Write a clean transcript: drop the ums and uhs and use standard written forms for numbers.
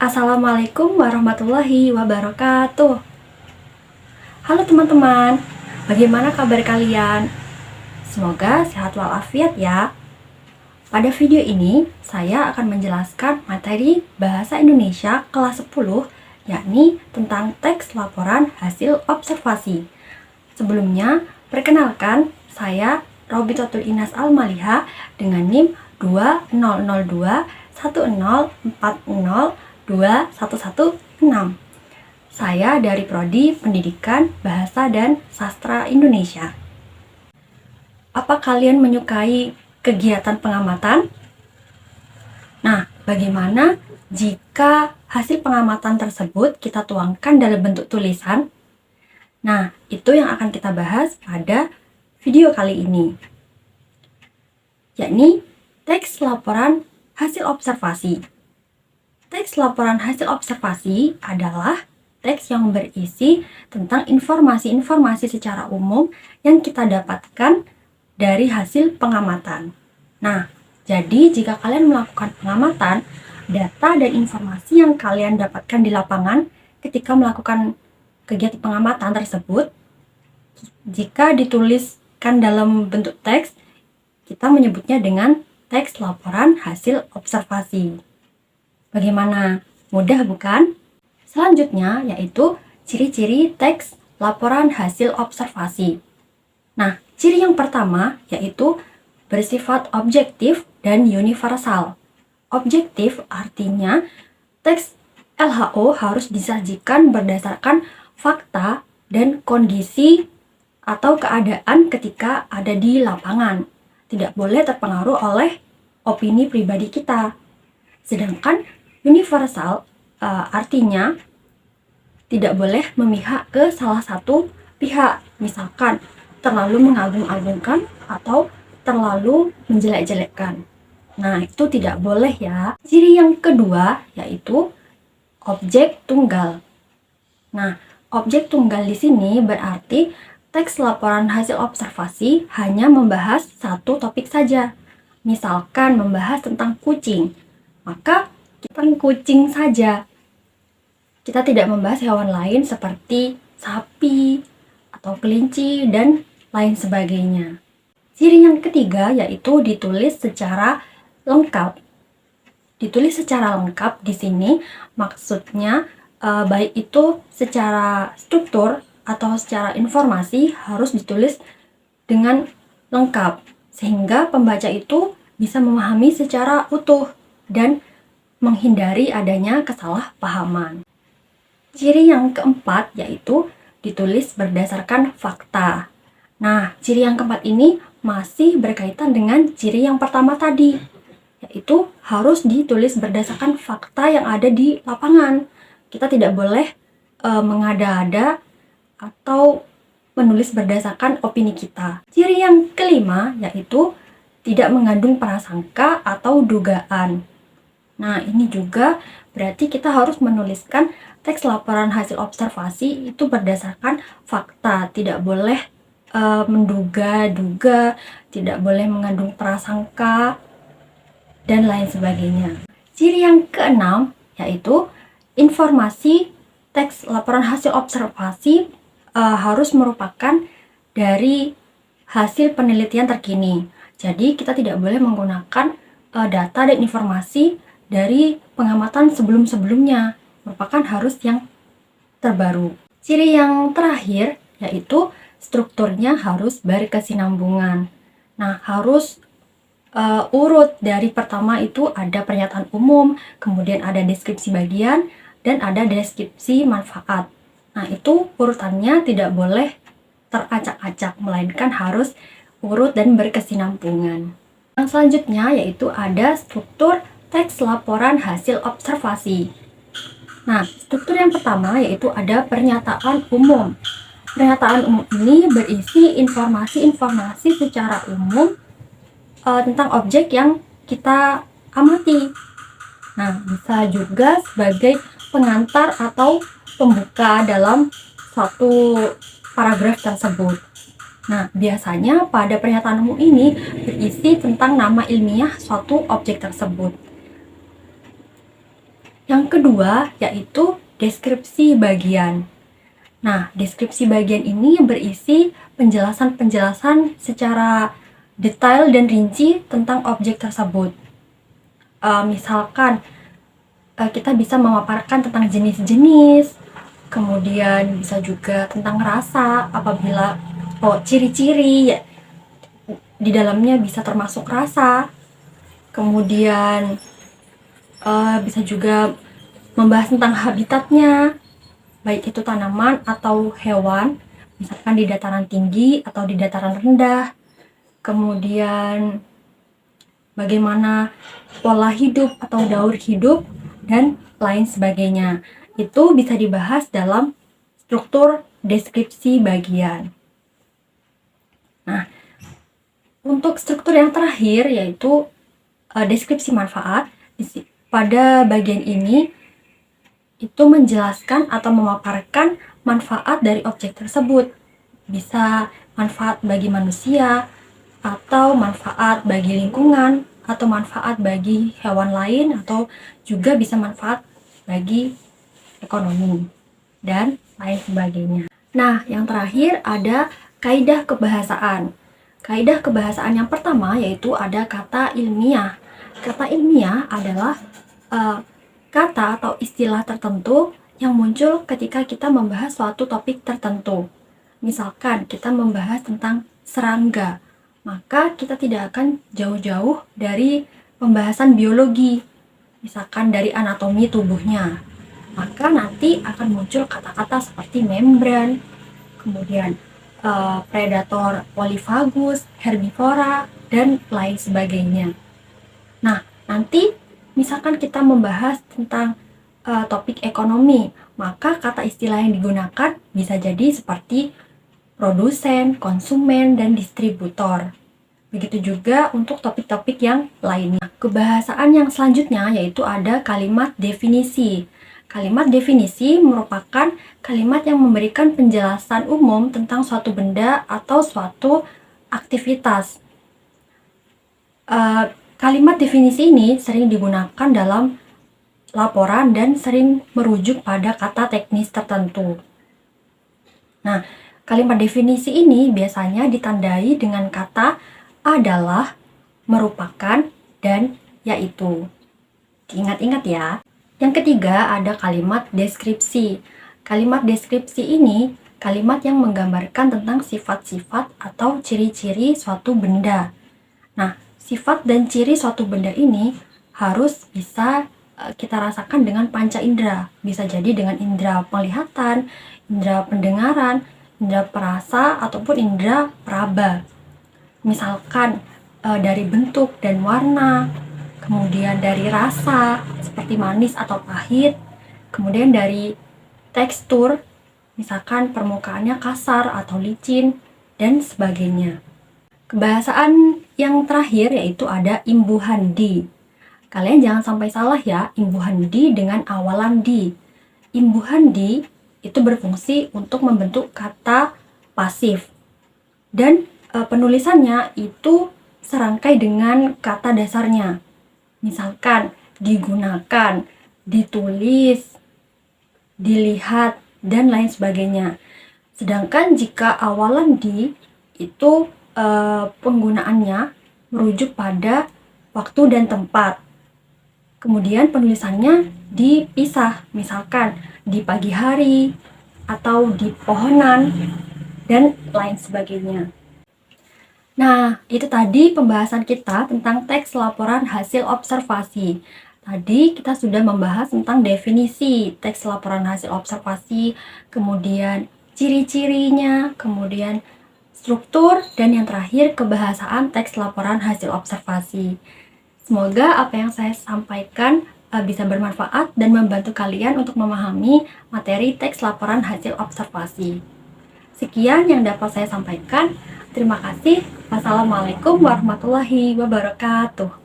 Assalamualaikum warahmatullahi wabarakatuh. Halo teman-teman, bagaimana kabar kalian? Semoga sehat walafiat ya. Pada video ini, saya akan menjelaskan materi Bahasa Indonesia kelas 10, yakni tentang teks laporan hasil observasi. Sebelumnya, perkenalkan, saya Robitotul Inas Almaliha dengan NIM 2002 1040 2116. Saya dari Prodi Pendidikan Bahasa dan Sastra Indonesia. Apa kalian menyukai kegiatan pengamatan? Nah, bagaimana jika hasil pengamatan tersebut kita tuangkan dalam bentuk tulisan? Nah, itu yang akan kita bahas pada video kali ini, yakni teks laporan hasil observasi. Teks laporan hasil observasi adalah teks yang berisi tentang informasi-informasi secara umum yang kita dapatkan dari hasil pengamatan. Nah, jadi jika kalian melakukan pengamatan, data dan informasi yang kalian dapatkan di lapangan ketika melakukan kegiatan pengamatan tersebut, jika dituliskan dalam bentuk teks, kita menyebutnya dengan teks laporan hasil observasi. Bagaimana? Mudah bukan? Selanjutnya yaitu ciri-ciri teks laporan hasil observasi. Nah, ciri yang pertama yaitu bersifat objektif dan universal. Objektif artinya teks LHO harus disajikan berdasarkan fakta dan kondisi atau keadaan ketika ada di lapangan. Tidak boleh terpengaruh oleh opini pribadi kita. Sedangkan universal artinya tidak boleh memihak ke salah satu pihak, misalkan terlalu mengagung-agungkan atau terlalu menjelek-jelekkan. Nah, itu tidak boleh ya. Ciri yang kedua yaitu objek tunggal. Nah, objek tunggal di sini berarti teks laporan hasil observasi hanya membahas satu topik saja. Misalkan membahas tentang kucing, maka tentang kucing saja. Kita tidak membahas hewan lain seperti sapi atau kelinci dan lain sebagainya. Ciri yang ketiga yaitu ditulis secara lengkap. Ditulis secara lengkap di sini maksudnya baik itu secara struktur atau secara informasi harus ditulis dengan lengkap sehingga pembaca itu bisa memahami secara utuh dan menghindari adanya kesalahpahaman. Ciri yang keempat yaitu ditulis berdasarkan fakta. Nah, ciri yang keempat ini masih berkaitan dengan ciri yang pertama tadi, yaitu harus ditulis berdasarkan fakta yang ada di lapangan. Kita tidak boleh mengada-ada atau menulis berdasarkan opini kita. Ciri yang kelima yaitu tidak mengandung prasangka atau dugaan. Nah, ini juga berarti kita harus menuliskan teks laporan hasil observasi itu berdasarkan fakta, tidak boleh menduga-duga, tidak boleh mengandung prasangka, dan lain sebagainya. Ciri yang keenam yaitu informasi teks laporan hasil observasi harus merupakan dari hasil penelitian terkini. Jadi kita tidak boleh menggunakan data dan informasi dari pengamatan sebelum-sebelumnya, merupakan harus yang terbaru. Ciri yang terakhir yaitu strukturnya harus berkesinambungan. Nah, harus urut dari pertama itu ada pernyataan umum, kemudian ada deskripsi bagian, dan ada deskripsi manfaat. Nah, itu urutannya tidak boleh teracak-acak, melainkan harus urut dan berkesinambungan. Yang selanjutnya yaitu ada struktur teks laporan hasil observasi. Nah, struktur yang pertama yaitu ada pernyataan umum. Pernyataan umum ini berisi informasi-informasi secara umum tentang objek yang kita amati. Nah, bisa juga sebagai pengantar atau pembuka dalam suatu paragraf tersebut. Nah, biasanya pada pernyataan umum ini berisi tentang nama ilmiah suatu objek tersebut. Yang kedua yaitu deskripsi bagian. Nah, deskripsi bagian ini berisi penjelasan-penjelasan secara detail dan rinci tentang objek tersebut. Misalkan kita bisa memaparkan tentang jenis-jenis, kemudian bisa juga tentang rasa apabila ciri-ciri ya, di dalamnya bisa termasuk rasa. Kemudian bisa juga membahas tentang habitatnya, baik itu tanaman atau hewan, misalkan di dataran tinggi atau di dataran rendah. Kemudian bagaimana pola hidup atau daur hidup dan lain sebagainya. Itu bisa dibahas dalam struktur deskripsi bagian. Nah, untuk struktur yang terakhir yaitu deskripsi manfaat. Pada bagian ini itu menjelaskan atau memaparkan manfaat dari objek tersebut. Bisa manfaat bagi manusia, atau manfaat bagi lingkungan, atau manfaat bagi hewan lain, atau juga bisa manfaat bagi ekonomi, dan lain sebagainya. Nah, yang terakhir ada kaidah kebahasaan. Kaidah kebahasaan yang pertama yaitu ada kata ilmiah. Kata ilmiah adalah kata atau istilah tertentu yang muncul ketika kita membahas suatu topik tertentu. Misalkan kita membahas tentang serangga, maka kita tidak akan jauh-jauh dari pembahasan biologi, misalkan dari anatomi tubuhnya. Maka nanti akan muncul kata-kata seperti membran, kemudian predator polyphagus, herbivora, dan lain sebagainya. Nah, nanti misalkan kita membahas tentang topik ekonomi, maka kata istilah yang digunakan bisa jadi seperti produsen, konsumen, dan distributor. Begitu juga untuk topik-topik yang lainnya. Kebahasaan yang selanjutnya yaitu ada kalimat definisi. Kalimat definisi merupakan kalimat yang memberikan penjelasan umum tentang suatu benda atau suatu aktivitas. Kalimat definisi ini sering digunakan dalam laporan dan sering merujuk pada kata teknis tertentu. Nah, kalimat definisi ini biasanya ditandai dengan kata adalah, merupakan, dan yaitu. Ingat-ingat ya. Yang ketiga ada kalimat deskripsi. Kalimat deskripsi ini kalimat yang menggambarkan tentang sifat-sifat atau ciri-ciri suatu benda. Nah, sifat dan ciri suatu benda ini harus bisa kita rasakan dengan panca indera. Bisa jadi dengan indera penglihatan, indera pendengaran, indera perasa, ataupun indera peraba. Misalkan dari bentuk dan warna, kemudian dari rasa seperti manis atau pahit, kemudian dari tekstur, misalkan permukaannya kasar atau licin, dan sebagainya. Kebahasaan yang terakhir yaitu ada imbuhan di. Kalian jangan sampai salah ya, imbuhan di dengan awalan di. Imbuhan di itu berfungsi untuk membentuk kata pasif. Dan penulisannya itu serangkai dengan kata dasarnya. Misalkan digunakan, ditulis, dilihat, dan lain sebagainya. Sedangkan jika awalan di itu penggunaannya merujuk pada waktu dan tempat. Kemudian penulisannya dipisah, misalkan di pagi hari atau di pohonan dan lain sebagainya. Nah, itu tadi pembahasan kita tentang teks laporan hasil observasi. Tadi kita sudah membahas tentang definisi teks laporan hasil observasi, kemudian ciri-cirinya, kemudian struktur, dan yang terakhir kebahasaan teks laporan hasil observasi. Semoga apa yang saya sampaikan bisa bermanfaat dan membantu kalian untuk memahami materi teks laporan hasil observasi. Sekian yang dapat saya sampaikan. Terima kasih. Wassalamualaikum warahmatullahi wabarakatuh.